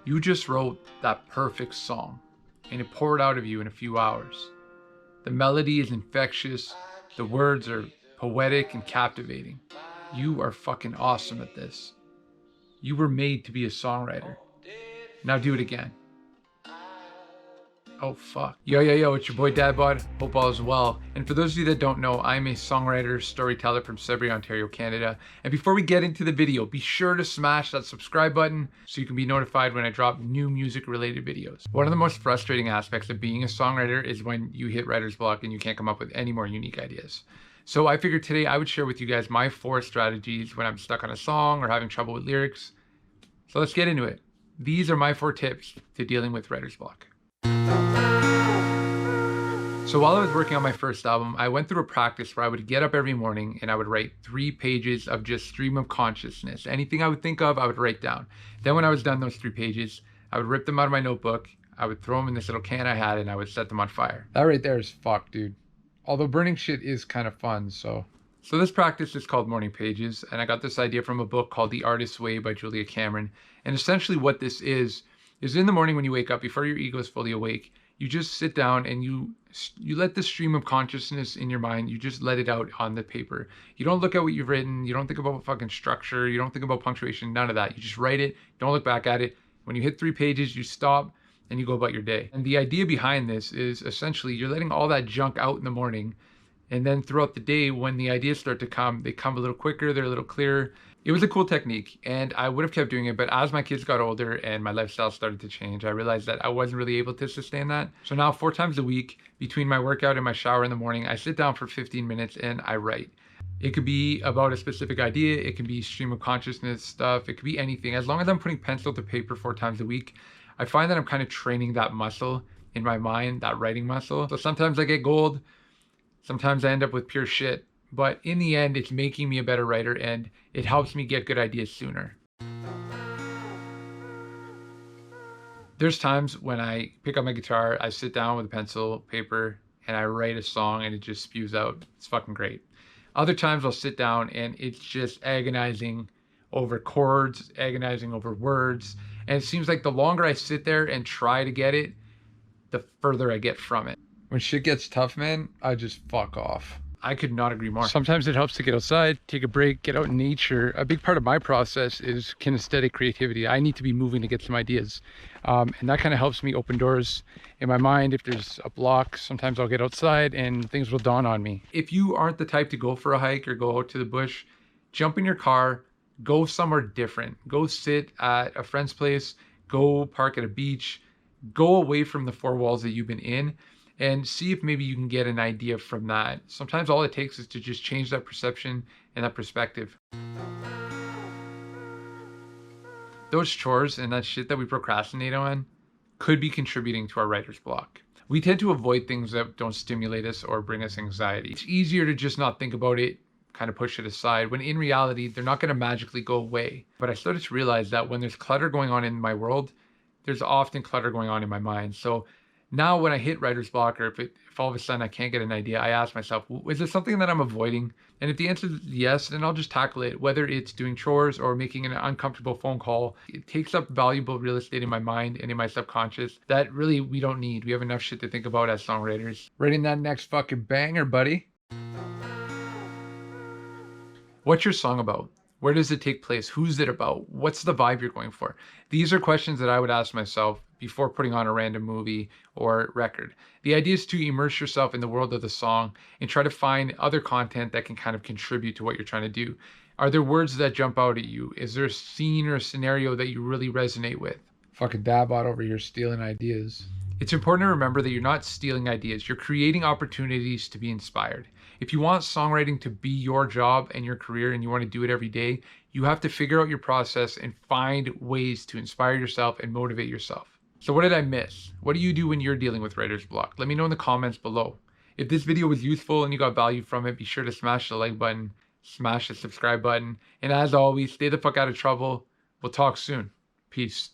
You just wrote that perfect song, and it poured out of you in a few hours. The melody is infectious, the words are poetic and captivating. You are fucking awesome at this. You were made to be a songwriter. Now do it again. Oh fuck. Yo, it's your boy dadbOdd. Hope all is well. And for those of you that don't know, I'm a songwriter, storyteller from Sudbury, Ontario, Canada. And before we get into the video, be sure to smash that subscribe button so you can be notified when I drop new music related videos. One of the most frustrating aspects of being a songwriter is when you hit writer's block and you can't come up with any more unique ideas. So I figured today I would share with you guys my 4 strategies when I'm stuck on a song or having trouble with lyrics. So let's get into it. These are my 4 tips to dealing with writer's block. So while I was working on my first album, I went through a practice where I would get up every morning and I would write 3 pages of just stream of consciousness. Anything I would think of, I would write down. Then when I was done those 3 pages, I would rip them out of my notebook, I would throw them in this little can I had, and I would set them on fire. That right there is fucked, dude. Although burning shit is kind of fun, so this practice is called morning pages, and I got this idea from a book called The Artist's Way by Julia Cameron. And essentially what this is in the morning when you wake up, before your ego is fully awake, you just sit down and you let the stream of consciousness in your mind, you just let it out on the paper. You don't look at what you've written, you don't think about fucking structure, you don't think about punctuation, none of that. You just write it, don't look back at it. When you hit 3 pages, you stop and you go about your day. And the idea behind this is essentially you're letting all that junk out in the morning, and then throughout the day, when the ideas start to come, they come a little quicker, they're a little clearer. It was a cool technique, and I would have kept doing it, but as my kids got older and my lifestyle started to change, I realized that I wasn't really able to sustain that. So now 4 times a week, between my workout and my shower in the morning, I sit down for 15 minutes and I write. It could be about a specific idea, it can be stream of consciousness stuff, it could be anything. As long as I'm putting pencil to paper 4 times a week, I find that I'm kind of training that muscle in my mind, that writing muscle. So sometimes I get gold, sometimes I end up with pure shit. But in the end, it's making me a better writer and it helps me get good ideas sooner. There's times when I pick up my guitar, I sit down with a pencil, paper, and I write a song and it just spews out. It's fucking great. Other times I'll sit down and it's just agonizing over chords, agonizing over words. And it seems like the longer I sit there and try to get it, the further I get from it. When shit gets tough, man, I just fuck off. I could not agree more. Sometimes it helps to get outside, take a break, get out in nature. A big part of my process is kinesthetic creativity. I need to be moving to get some ideas. And that kind of helps me open doors in my mind. If there's a block, sometimes I'll get outside and things will dawn on me. If you aren't the type to go for a hike or go out to the bush, jump in your car, go somewhere different. Go sit at a friend's place, go park at a beach, go away from the 4 walls that you've been in, and see if maybe you can get an idea from that. Sometimes all it takes is to just change that perception and that perspective. Those chores and that shit that we procrastinate on could be contributing to our writer's block. We tend to avoid things that don't stimulate us or bring us anxiety. It's easier to just not think about it, kind of push it aside, when in reality, they're not gonna magically go away. But I started to realize that when there's clutter going on in my world, there's often clutter going on in my mind. So now when I hit writer's block, or if all of a sudden I can't get an idea, I ask myself, is there something that I'm avoiding? And if the answer is yes, then I'll just tackle it, whether it's doing chores or making an uncomfortable phone call. It takes up valuable real estate in my mind and in my subconscious that really we don't need. We have enough shit to think about as songwriters. Writing that next fucking banger, buddy. What's your song about? Where does it take place? Who's it about? What's the vibe you're going for? These are questions that I would ask myself before putting on a random movie or record. The idea is to immerse yourself in the world of the song and try to find other content that can kind of contribute to what you're trying to do. Are there words that jump out at you? Is there a scene or a scenario that you really resonate with? Fucking dadbOdd over here stealing ideas. It's important to remember that you're not stealing ideas. You're creating opportunities to be inspired. If you want songwriting to be your job and your career and you want to do it every day, you have to figure out your process and find ways to inspire yourself and motivate yourself. So what did I miss? What do you do when you're dealing with writer's block? Let me know in the comments below. If this video was useful and you got value from it, be sure to smash the like button, smash the subscribe button, and as always, stay the fuck out of trouble. We'll talk soon. Peace.